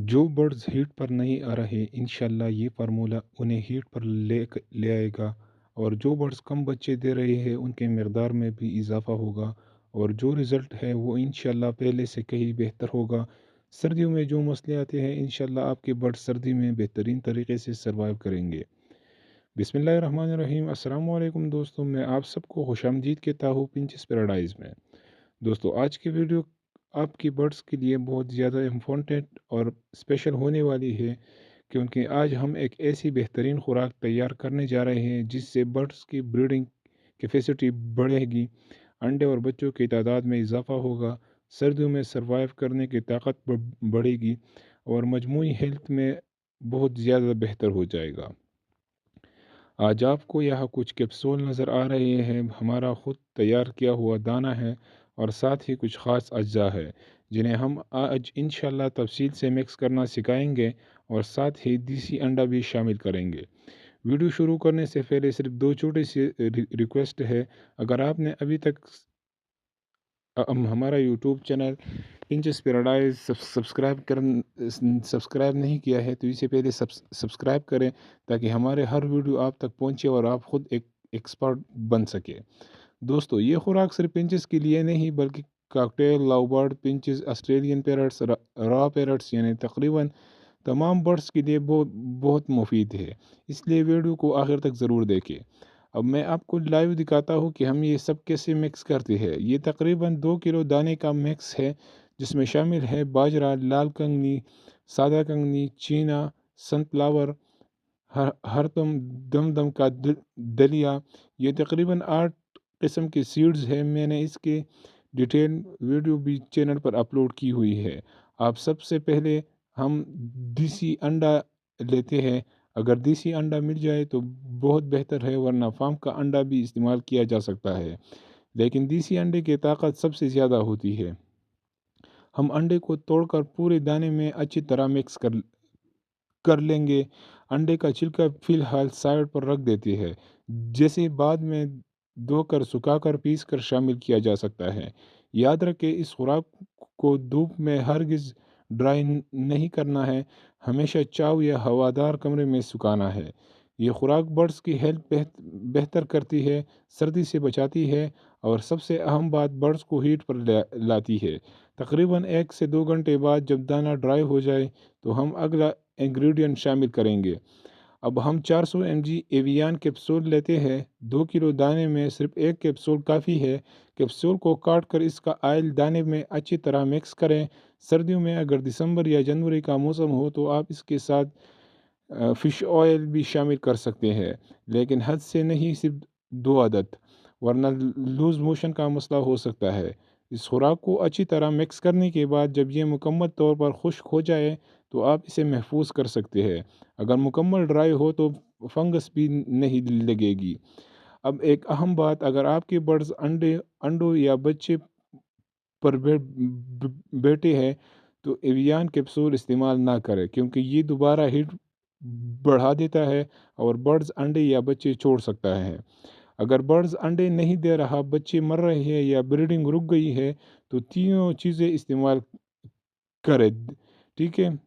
जो birds heat पर नहीं आ रहे इंशाल्लाह ये फार्मूला उन्हें हीट पर ले आएगा। और जो बर्ड्स कम बच्चे दे रहे हैं उनके मकदार में भी इजाफा होगा। और जो रिज़ल्ट है वो इंशाल्लाह पहले से कहीं बेहतर होगा। सर्दियों में जो मसले आते हैं इंशाल्लाह आपके बर्ड्स सर्दी में बेहतरीन तरीके से सर्वाइव करेंगे। बिस्मिल्लाहिर्रहमानिर्रहीम। अस्सलाम वालेकुम दोस्तों, मैं आप सबको खुशामदीद कहता हूँ पिंचिस पैराडाइज में। दोस्तों आज की वीडियो आपकी बर्ड्स के लिए बहुत ज़्यादा इम्पोर्टेंट और स्पेशल होने वाली है, क्योंकि आज हम एक ऐसी बेहतरीन खुराक तैयार करने जा रहे हैं जिससे बर्ड्स की ब्रीडिंग कैपेसिटी बढ़ेगी, अंडे और बच्चों की तादाद में इजाफा होगा, सर्दियों में सर्वाइव करने की ताकत बढ़ेगी और मजमूई हेल्थ में बहुत ज़्यादा बेहतर हो जाएगा। आज आपको यहाँ कुछ कैप्सूल नज़र आ रहे हैं, हमारा खुद तैयार किया हुआ दाना है और साथ ही कुछ ख़ास अज्जा है जिन्हें हम आज इंशाल्लाह तफसील से मिक्स करना सिखाएंगे और साथ ही देसी अंडा भी शामिल करेंगे। वीडियो शुरू करने से पहले सिर्फ दो छोटी सी रिक्वेस्ट है। अगर आपने अभी तक हमारा YouTube channel pinches paradise subscribe नहीं किया है तो इसे पहले सब्सक्राइब करें, ताकि हमारे हर वीडियो आप तक पहुंचे और आप खुद एक एक्सपर्ट बन सके। दोस्तों ये खुराक सिर्फ पिंचेस के लिए नहीं बल्कि cocktail, love bird, pinches, Australian parrots, raw parrots यानी तकरीबन तमाम बर्ड्स के लिए बहुत बहुत मुफीद है। इसलिए वीडियो को आखिर तक ज़रूर देखें। अब मैं आपको लाइव दिखाता हूँ कि हम ये सब कैसे मिक्स करते हैं। ये तकरीबन 2 किलो दाने का मिक्स है जिसमें शामिल है बाजरा, लाल कंगनी, सादा कंगनी, चीना, सनफ्लावर, हरदम, दमदम का दलिया। ये तकरीबन 8 किस्म के सीड्स हैं। मैंने इसके डिटेल वीडियो भी चैनल पर अपलोड की हुई है। आप सबसे पहले हम देसी अंडा लेते हैं। अगर देसी अंडा मिल जाए तो बहुत बेहतर है, वरना फार्म का अंडा भी इस्तेमाल किया जा सकता है, लेकिन देसी अंडे की ताकत सबसे ज़्यादा होती है। हम अंडे को तोड़कर पूरे दाने में अच्छी तरह मिक्स कर कर लेंगे। अंडे का छिलका फिलहाल साइड पर रख देते हैं, जैसे बाद में धोकर सुखाकर पीस कर शामिल किया जा सकता है। याद रखें इस खुराक को धूप में हरगिज़ ड्राई नहीं करना है, हमेशा चाव या हवादार कमरे में सुखाना है। ये खुराक बर्ड्स की हेल्थ बेहतर करती है, सर्दी से बचाती है और सबसे अहम बात बर्ड्स को हीट पर लाती है। तकरीबन 1 से 2 घंटे बाद जब दाना ड्राई हो जाए तो हम अगला इंग्रेडिएंट शामिल करेंगे। अब हम 400 mg एवियन कैप्सूल लेते हैं। 2 किलो दाने में सिर्फ एक कैप्सूल काफ़ी है। कैप्सूल को काट कर इसका ऑयल दाने में अच्छी तरह मिक्स करें। सर्दियों में अगर दिसंबर या जनवरी का मौसम हो तो आप इसके साथ फ़िश ऑयल भी शामिल कर सकते हैं, लेकिन हद से नहीं, सिर्फ 2 आदत, वरना लूज़ मोशन का मसला हो सकता है। इस खुराक को अच्छी तरह मिक्स करने के बाद जब ये मुकम्मल तौर पर खुश्क हो जाए तो आप इसे महफूज कर सकते हैं। अगर मुकम्मल ड्राई हो तो फंगस भी नहीं लगेगी। अब एक अहम बात, अगर आपके बर्ड्स अंडों या बच्चे पर बैठे हैं तो एवियन कैप्सूल इस्तेमाल ना करें, क्योंकि ये दोबारा हीट बढ़ा देता है और बर्ड्स अंडे या बच्चे छोड़ सकता है। अगर बर्ड्स अंडे नहीं दे रहा, बच्चे मर रहे हैं या ब्रीडिंग रुक गई है तो तीनों चीज़ें इस्तेमाल करें। ठीक है,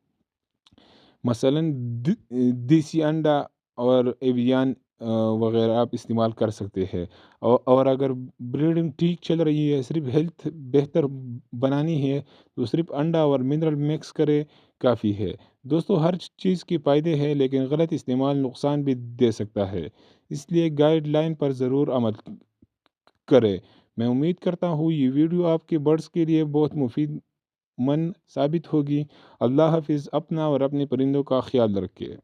मसलन देसी अंडा और एवियन वगैरह आप इस्तेमाल कर सकते हैं। और अगर ब्रीडिंग ठीक चल रही है, सिर्फ हेल्थ बेहतर बनानी है तो सिर्फ अंडा और मिनरल मिक्स करें, काफ़ी है। दोस्तों हर चीज़ के फ़ायदे हैं, लेकिन गलत इस्तेमाल नुकसान भी दे सकता है, इसलिए गाइडलाइन पर ज़रूर अमल करें। मैं उम्मीद करता हूँ ये वीडियो आपके बर्ड्स के लिए बहुत मुफीद मन साबित होगी। अल्लाह हाफिज़। अपना और अपने परिंदों का ख्याल रखें।